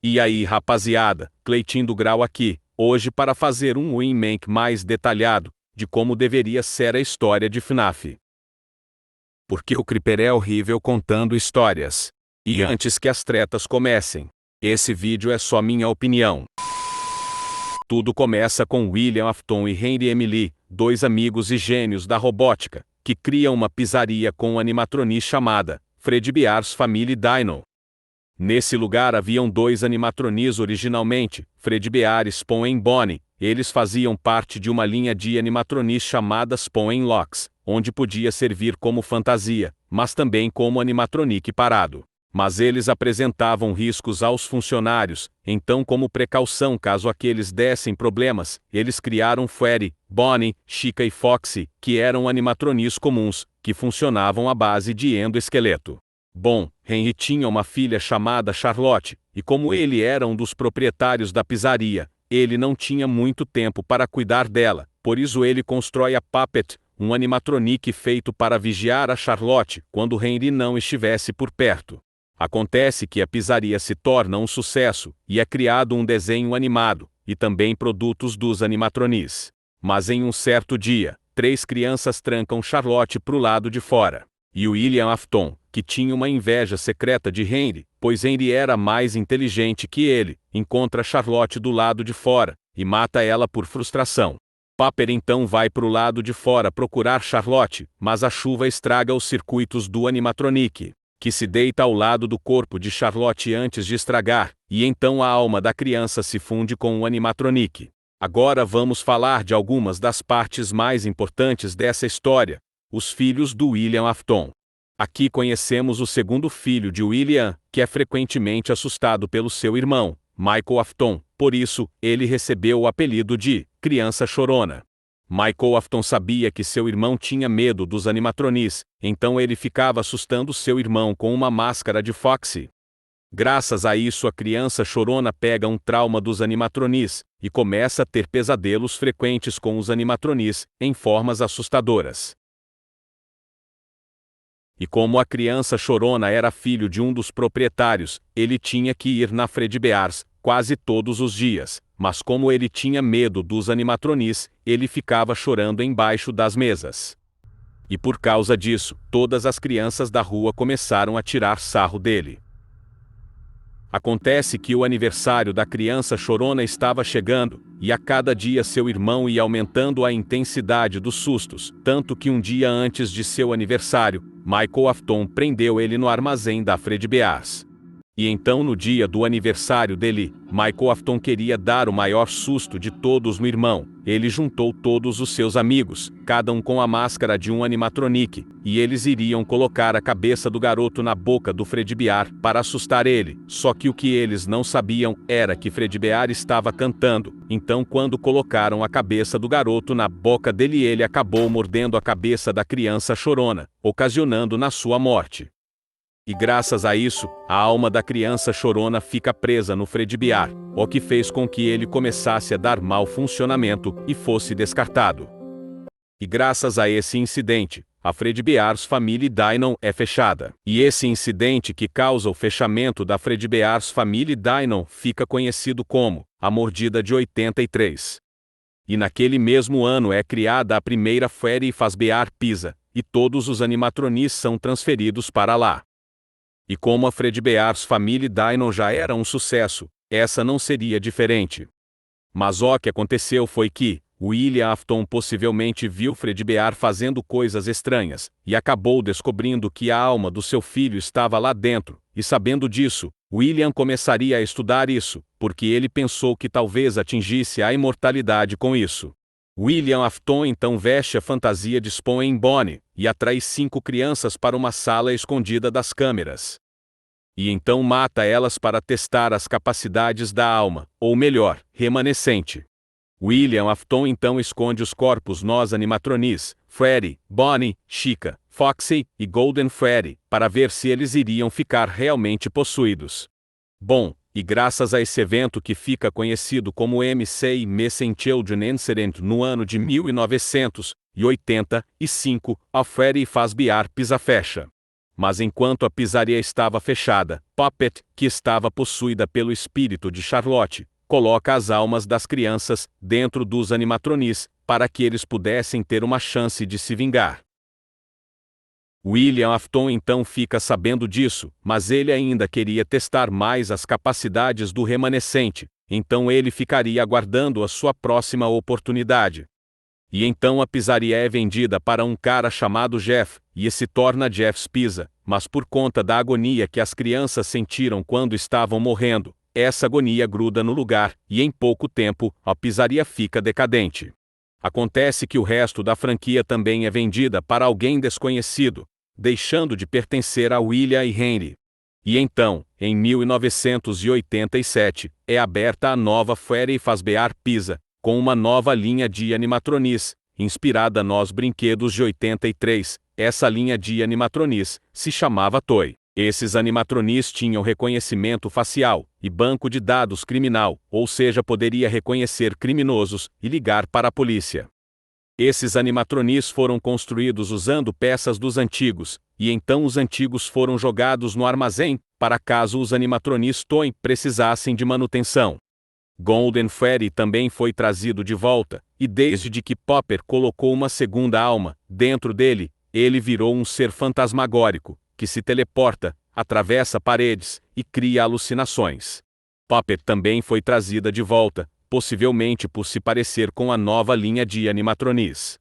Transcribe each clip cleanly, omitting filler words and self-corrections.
E aí, rapaziada, Cleitinho do Grau aqui, hoje para fazer um remake mais detalhado de como deveria ser a história de FNAF. Porque o Creeper é horrível contando histórias. E antes que as tretas comecem, esse vídeo é só minha opinião. Tudo começa com William Afton e Henry Emily, dois amigos e gênios da robótica, que criam uma pizzaria com um animatronic chamada Fredbear's Family Dino. Nesse lugar haviam dois animatronics originalmente, Fredbear e Spawn e Bonnie. Eles faziam parte de uma linha de animatronics chamada Spawn and Locks, onde podia servir como fantasia, mas também como animatronic parado. Mas eles apresentavam riscos aos funcionários, então como precaução caso aqueles dessem problemas, eles criaram Freddy, Bonnie, Chica e Foxy, que eram animatronics comuns, que funcionavam à base de endoesqueleto. Bom, Henry tinha uma filha chamada Charlotte, e como ele era um dos proprietários da pizzaria, ele não tinha muito tempo para cuidar dela, por isso ele constrói a Puppet, um animatronic feito para vigiar a Charlotte quando Henry não estivesse por perto. Acontece que a pizzaria se torna um sucesso, e é criado um desenho animado, e também produtos dos animatronics. Mas em um certo dia, três crianças trancam Charlotte pro lado de fora. E William Afton, que tinha uma inveja secreta de Henry, pois Henry era mais inteligente que ele, encontra Charlotte do lado de fora, e mata ela por frustração. Pepper então vai pro lado de fora procurar Charlotte, mas a chuva estraga os circuitos do animatronic, que se deita ao lado do corpo de Charlotte antes de estragar, e então a alma da criança se funde com o animatronic. Agora vamos falar de algumas das partes mais importantes dessa história. Os filhos do William Afton. Aqui conhecemos o segundo filho de William, que é frequentemente assustado pelo seu irmão, Michael Afton, por isso, ele recebeu o apelido de Criança Chorona. Michael Afton sabia que seu irmão tinha medo dos animatronics, então ele ficava assustando seu irmão com uma máscara de Foxy. Graças a isso a criança chorona pega um trauma dos animatronics, e começa a ter pesadelos frequentes com os animatronics, em formas assustadoras. E como a criança chorona era filho de um dos proprietários, ele tinha que ir na Fredbear's quase todos os dias, mas como ele tinha medo dos animatronics, ele ficava chorando embaixo das mesas. E por causa disso, todas as crianças da rua começaram a tirar sarro dele. Acontece que o aniversário da criança chorona estava chegando, e a cada dia seu irmão ia aumentando a intensidade dos sustos, tanto que um dia antes de seu aniversário, Michael Afton prendeu ele no armazém da Fredbear's. E então no dia do aniversário dele, Michael Afton queria dar o maior susto de todos no irmão. Ele juntou todos os seus amigos, cada um com a máscara de um animatronic, e eles iriam colocar a cabeça do garoto na boca do Fredbear para assustar ele. Só que o que eles não sabiam era que Fredbear estava cantando. Então quando colocaram a cabeça do garoto na boca dele, ele acabou mordendo a cabeça da criança chorona, ocasionando na sua morte. E graças a isso, a alma da criança chorona fica presa no Fredbear, o que fez com que ele começasse a dar mau funcionamento e fosse descartado. E graças a esse incidente, a Fredbear's Family Dino é fechada. E esse incidente que causa o fechamento da Fredbear's Family Dino fica conhecido como a Mordida de 83. E naquele mesmo ano é criada a primeira Freddy Fazbear Pizza, e todos os animatronics são transferidos para lá. E como a Fredbear's Family Dino já era um sucesso, essa não seria diferente. Mas o que aconteceu foi que William Afton possivelmente viu Fredbear fazendo coisas estranhas, e acabou descobrindo que a alma do seu filho estava lá dentro, e sabendo disso, William começaria a estudar isso, porque ele pensou que talvez atingisse a imortalidade com isso. William Afton então veste a fantasia de Spawn e Bonnie, e atrai 5 crianças para uma sala escondida das câmeras. E então mata elas para testar as capacidades da alma, ou melhor, remanescente. William Afton então esconde os corpos nos animatronics, Freddy, Bonnie, Chica, Foxy e Golden Freddy, para ver se eles iriam ficar realmente possuídos. Bom, e graças a esse evento que fica conhecido como MC Missing Children Incident no ano de 1985, a Freddy Fazbear Pizza fecha. Mas enquanto a pizzaria estava fechada, Puppet, que estava possuída pelo espírito de Charlotte, coloca as almas das crianças dentro dos animatronics, para que eles pudessem ter uma chance de se vingar. William Afton então fica sabendo disso, mas ele ainda queria testar mais as capacidades do remanescente, então ele ficaria aguardando a sua próxima oportunidade. E então a pizzaria é vendida para um cara chamado Jeff, e se torna Jeff's Pizza, mas por conta da agonia que as crianças sentiram quando estavam morrendo, essa agonia gruda no lugar, e em pouco tempo, a pizzaria fica decadente. Acontece que o resto da franquia também é vendida para alguém desconhecido, deixando de pertencer a William e Henry. E então, em 1987, é aberta a nova Freddy Fazbear Pizza, com uma nova linha de animatronics, inspirada nos brinquedos de 83. Essa linha de animatronics se chamava Toy. Esses animatronics tinham reconhecimento facial e banco de dados criminal, ou seja, poderia reconhecer criminosos e ligar para a polícia. Esses animatronics foram construídos usando peças dos antigos, e então os antigos foram jogados no armazém, para caso os animatronics Toy precisassem de manutenção. Golden Freddy também foi trazido de volta, e desde que Popper colocou uma segunda alma dentro dele, ele virou um ser fantasmagórico, que se teleporta, atravessa paredes e cria alucinações. Popper também foi trazida de volta, possivelmente por se parecer com a nova linha de animatronics.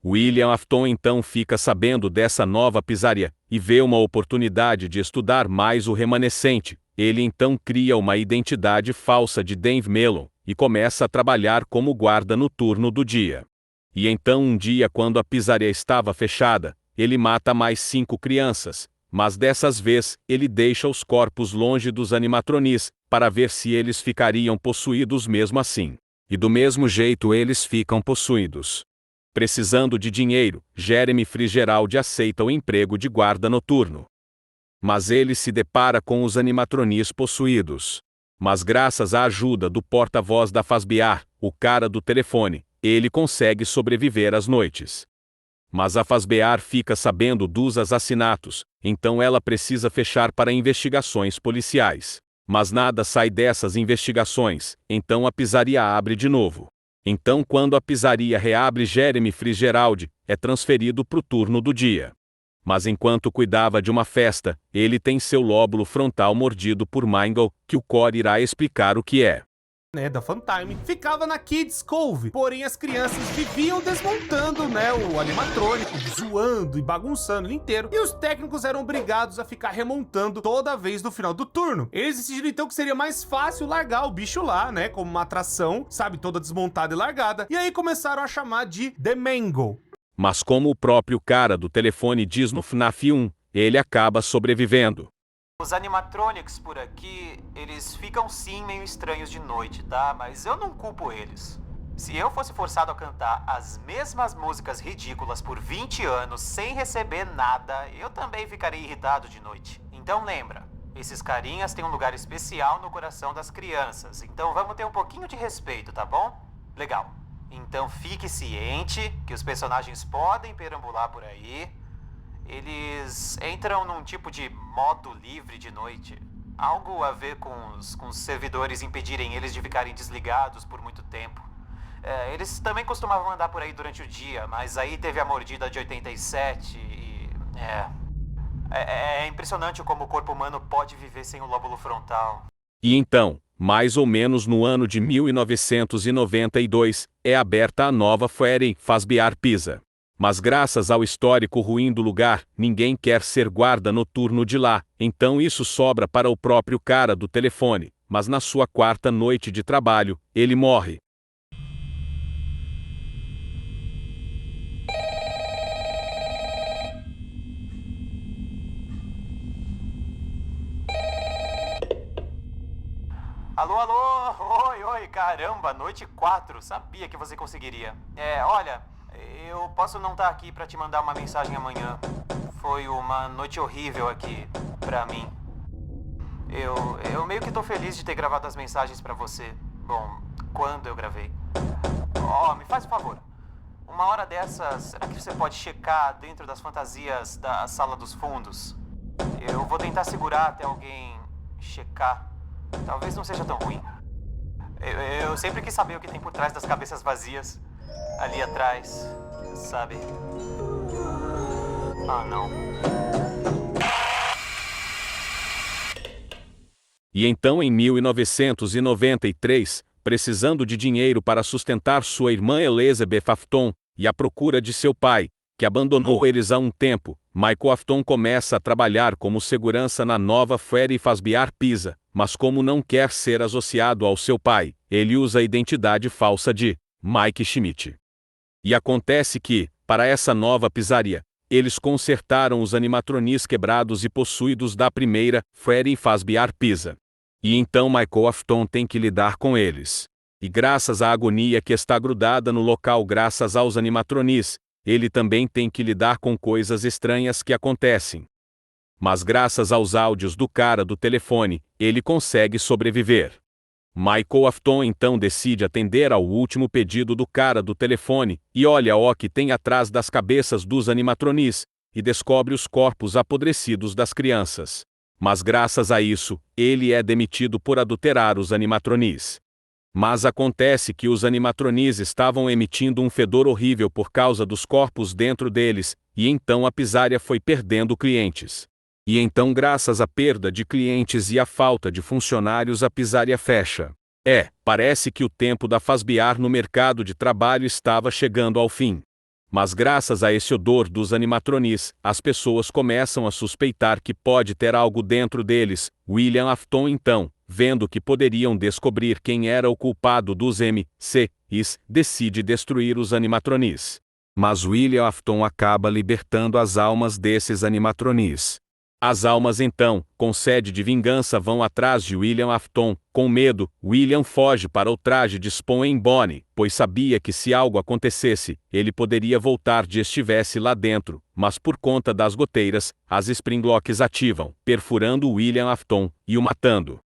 William Afton então fica sabendo dessa nova pizzaria, e vê uma oportunidade de estudar mais o remanescente. Ele então cria uma identidade falsa de Dave Mellon, e começa a trabalhar como guarda noturno do dia. E então um dia, quando a pizzaria estava fechada, ele mata mais 5 crianças, mas dessas vezes ele deixa os corpos longe dos animatronics, para ver se eles ficariam possuídos mesmo assim. E do mesmo jeito eles ficam possuídos. Precisando de dinheiro, Jeremy Fitzgerald aceita o emprego de guarda noturno. Mas ele se depara com os animatronics possuídos. Mas graças à ajuda do porta-voz da Fazbear, o cara do telefone, ele consegue sobreviver às noites. Mas a Fazbear fica sabendo dos assassinatos, então ela precisa fechar para investigações policiais. Mas nada sai dessas investigações, então a pizzaria abre de novo. Então quando a pizzaria reabre, Jeremy Fitzgerald é transferido para o turno do dia. Mas enquanto cuidava de uma festa, ele tem seu lóbulo frontal mordido por Mingle, que o Core irá explicar o que é. Da Funtime, ficava na Kids Cove, porém as crianças viviam desmontando, o animatrônico, zoando e bagunçando ele inteiro, e os técnicos eram obrigados a ficar remontando toda vez no final do turno. Eles decidiram então que seria mais fácil largar o bicho lá, como uma atração, sabe, toda desmontada e largada, e aí começaram a chamar de The Mangle. Mas como o próprio cara do telefone diz no FNAF 1, ele acaba sobrevivendo. Os animatronics por aqui, eles ficam sim meio estranhos de noite, tá? Mas eu não culpo eles. Se eu fosse forçado a cantar as mesmas músicas ridículas por 20 anos sem receber nada, eu também ficaria irritado de noite. Então lembra, esses carinhas têm um lugar especial no coração das crianças, então vamos ter um pouquinho de respeito, tá bom? Legal. Então fique ciente que os personagens podem perambular por aí. Eles entram num tipo de modo livre de noite. Algo a ver com os servidores impedirem eles de ficarem desligados por muito tempo. Eles também costumavam andar por aí durante o dia, mas aí teve a mordida de 87 e... É impressionante como o corpo humano pode viver sem o lóbulo frontal. E então, mais ou menos no ano de 1992, é aberta a nova Freddy Fazbear Pizza. Mas graças ao histórico ruim do lugar, ninguém quer ser guarda noturno de lá, então isso sobra para o próprio cara do telefone, mas na sua 4ª noite de trabalho, ele morre. Alô, alô, oi, caramba, noite 4, sabia que você conseguiria. Olha, eu posso não estar aqui pra te mandar uma mensagem amanhã. Foi uma noite horrível aqui, pra mim. Eu meio que tô feliz de ter gravado as mensagens pra você. Bom, quando eu gravei. Me faz um favor. Uma hora dessas, será que você pode checar dentro das fantasias da sala dos fundos? Eu vou tentar segurar até alguém checar. Talvez não seja tão ruim. Eu sempre quis saber o que tem por trás das cabeças vazias. Ali atrás, sabe? Ah, não. E então, em 1993, precisando de dinheiro para sustentar sua irmã Elizabeth Afton e à procura de seu pai, que abandonou eles há um tempo, Michael Afton começa a trabalhar como segurança na nova Freddy Fazbear Pizza, mas como não quer ser associado ao seu pai, ele usa a identidade falsa de Mike Schmidt. E acontece que, para essa nova pizzaria, eles consertaram os animatronics quebrados e possuídos da primeira Freddy Fazbear Pizza. E então Michael Afton tem que lidar com eles. E graças à agonia que está grudada no local graças aos animatronics, ele também tem que lidar com coisas estranhas que acontecem. Mas graças aos áudios do cara do telefone, ele consegue sobreviver. Michael Afton então decide atender ao último pedido do cara do telefone, e olha o que tem atrás das cabeças dos animatronics, e descobre os corpos apodrecidos das crianças. Mas graças a isso, ele é demitido por adulterar os animatronics. Mas acontece que os animatronics estavam emitindo um fedor horrível por causa dos corpos dentro deles, e então a pizzaria foi perdendo clientes. E então, graças à perda de clientes e à falta de funcionários, a pizzaria fecha. Parece que o tempo da Fazbear no mercado de trabalho estava chegando ao fim. Mas graças a esse odor dos animatronics, as pessoas começam a suspeitar que pode ter algo dentro deles. William Afton então, vendo que poderiam descobrir quem era o culpado dos MCs, decide destruir os animatronics. Mas William Afton acaba libertando as almas desses animatronics. As almas então, com sede de vingança, vão atrás de William Afton. Com medo, William foge para o traje de Spawn em Bonnie, pois sabia que se algo acontecesse, ele poderia voltar de estivesse lá dentro, mas por conta das goteiras, as Springlocks ativam, perfurando William Afton e o matando.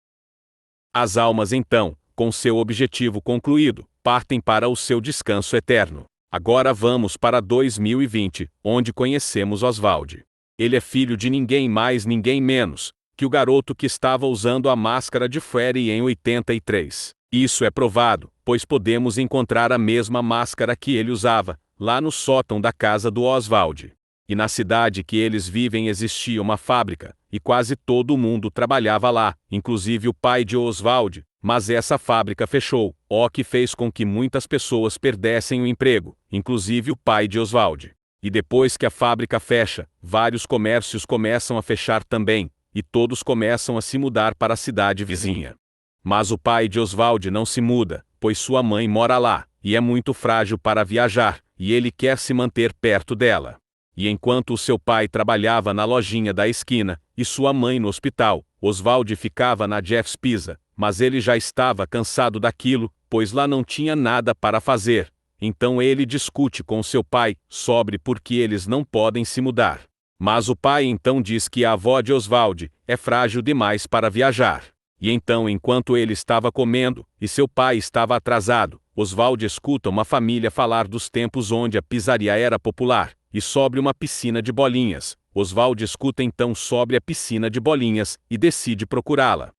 As almas então, com seu objetivo concluído, partem para o seu descanso eterno. Agora vamos para 2020, onde conhecemos Oswald. Ele é filho de ninguém mais ninguém menos que o garoto que estava usando a máscara de Freddy em 83. Isso é provado, pois podemos encontrar a mesma máscara que ele usava, lá no sótão da casa do Oswald. E na cidade que eles vivem existia uma fábrica, e quase todo mundo trabalhava lá, inclusive o pai de Oswald, mas essa fábrica fechou, o que fez com que muitas pessoas perdessem o emprego, inclusive o pai de Oswald. E depois que a fábrica fecha, vários comércios começam a fechar também, e todos começam a se mudar para a cidade vizinha. Mas o pai de Oswald não se muda, pois sua mãe mora lá, e é muito frágil para viajar, e ele quer se manter perto dela. E enquanto o seu pai trabalhava na lojinha da esquina, e sua mãe no hospital, Oswald ficava na Jeff's Pizza, mas ele já estava cansado daquilo, pois lá não tinha nada para fazer. Então ele discute com seu pai sobre por que eles não podem se mudar. Mas o pai então diz que a avó de Oswald é frágil demais para viajar. E então, enquanto ele estava comendo, e seu pai estava atrasado, Oswald escuta uma família falar dos tempos onde a pizzaria era popular, e sobre uma piscina de bolinhas. Oswald escuta então sobre a piscina de bolinhas, e decide procurá-la.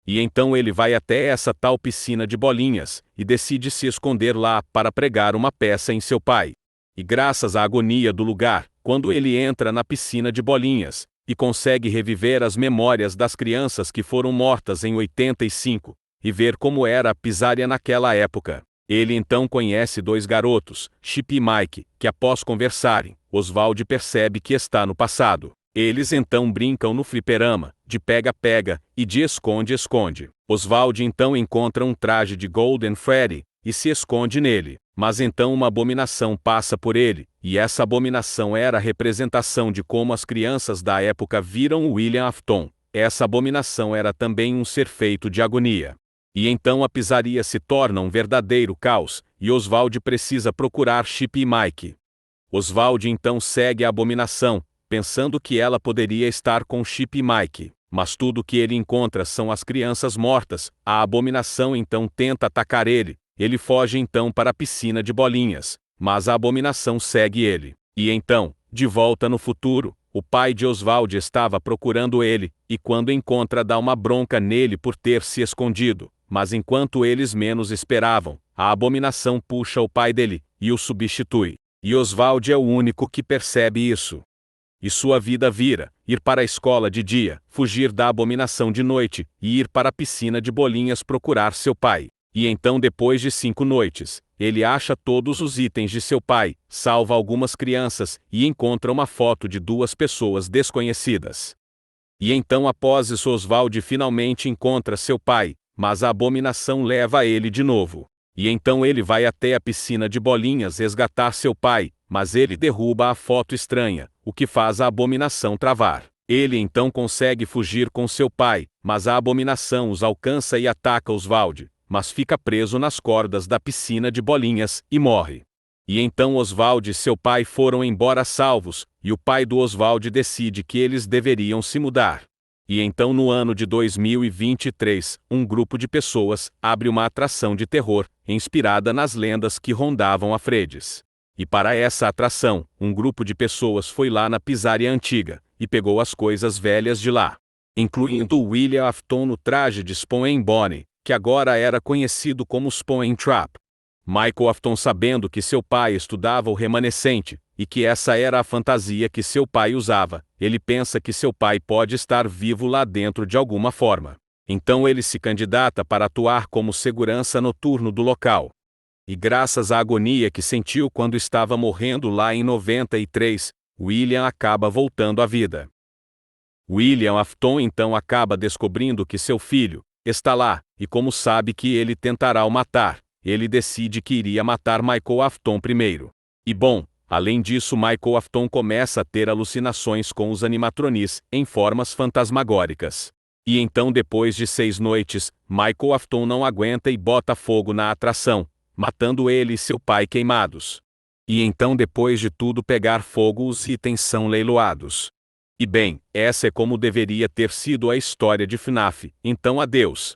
E então ele vai até essa tal piscina de bolinhas, e decide se esconder lá para pregar uma peça em seu pai. E graças à agonia do lugar, quando ele entra na piscina de bolinhas, e consegue reviver as memórias das crianças que foram mortas em 85, e ver como era a pizzaria naquela época, ele então conhece dois garotos, Chip e Mike, que após conversarem, Oswald percebe que está no passado. Eles então brincam no fliperama, de pega-pega, e de esconde-esconde. Oswald então encontra um traje de Golden Freddy, e se esconde nele, mas então uma abominação passa por ele, e essa abominação era a representação de como as crianças da época viram William Afton. Essa abominação era também um ser feito de agonia. E então a pizzaria se torna um verdadeiro caos, e Oswald precisa procurar Chip e Mike. Oswald então segue a abominação, pensando que ela poderia estar com Chip e Mike, mas tudo que ele encontra são as crianças mortas. A abominação então tenta atacar ele, ele foge então para a piscina de bolinhas, mas a abominação segue ele. E então, de volta no futuro, o pai de Oswald estava procurando ele, e quando encontra dá uma bronca nele por ter se escondido, mas enquanto eles menos esperavam, a abominação puxa o pai dele, e o substitui. E Oswald é o único que percebe isso. E sua vida vira, ir para a escola de dia, fugir da abominação de noite, e ir para a piscina de bolinhas procurar seu pai. E então depois de 5 noites, ele acha todos os itens de seu pai, salva algumas crianças, e encontra uma foto de 2 pessoas desconhecidas. E então após isso Oswald finalmente encontra seu pai, mas a abominação leva ele de novo. E então ele vai até a piscina de bolinhas resgatar seu pai, mas ele derruba a foto estranha, o que faz a abominação travar. Ele então consegue fugir com seu pai, mas a abominação os alcança e ataca Oswald, mas fica preso nas cordas da piscina de bolinhas, e morre. E então Oswald e seu pai foram embora salvos, e o pai do Oswald decide que eles deveriam se mudar. E então no ano de 2023, um grupo de pessoas abre uma atração de terror, inspirada nas lendas que rondavam a Freddy's. E para essa atração, um grupo de pessoas foi lá na pizzaria antiga, e pegou as coisas velhas de lá, incluindo William Afton no traje de Spawn and Bonnie, que agora era conhecido como Spawn and Trap. Michael Afton, sabendo que seu pai estudava o remanescente, e que essa era a fantasia que seu pai usava, ele pensa que seu pai pode estar vivo lá dentro de alguma forma. Então ele se candidata para atuar como segurança noturno do local. E graças à agonia que sentiu quando estava morrendo lá em 93, William acaba voltando à vida. William Afton então acaba descobrindo que seu filho está lá, e como sabe que ele tentará o matar, ele decide que iria matar Michael Afton primeiro. E bom, além disso Michael Afton começa a ter alucinações com os animatronics em formas fantasmagóricas. E então depois de 6 noites, Michael Afton não aguenta e bota fogo na atração, matando ele e seu pai queimados. E então depois de tudo pegar fogo os itens são leiloados. E bem, essa é como deveria ter sido a história de FNAF, então adeus.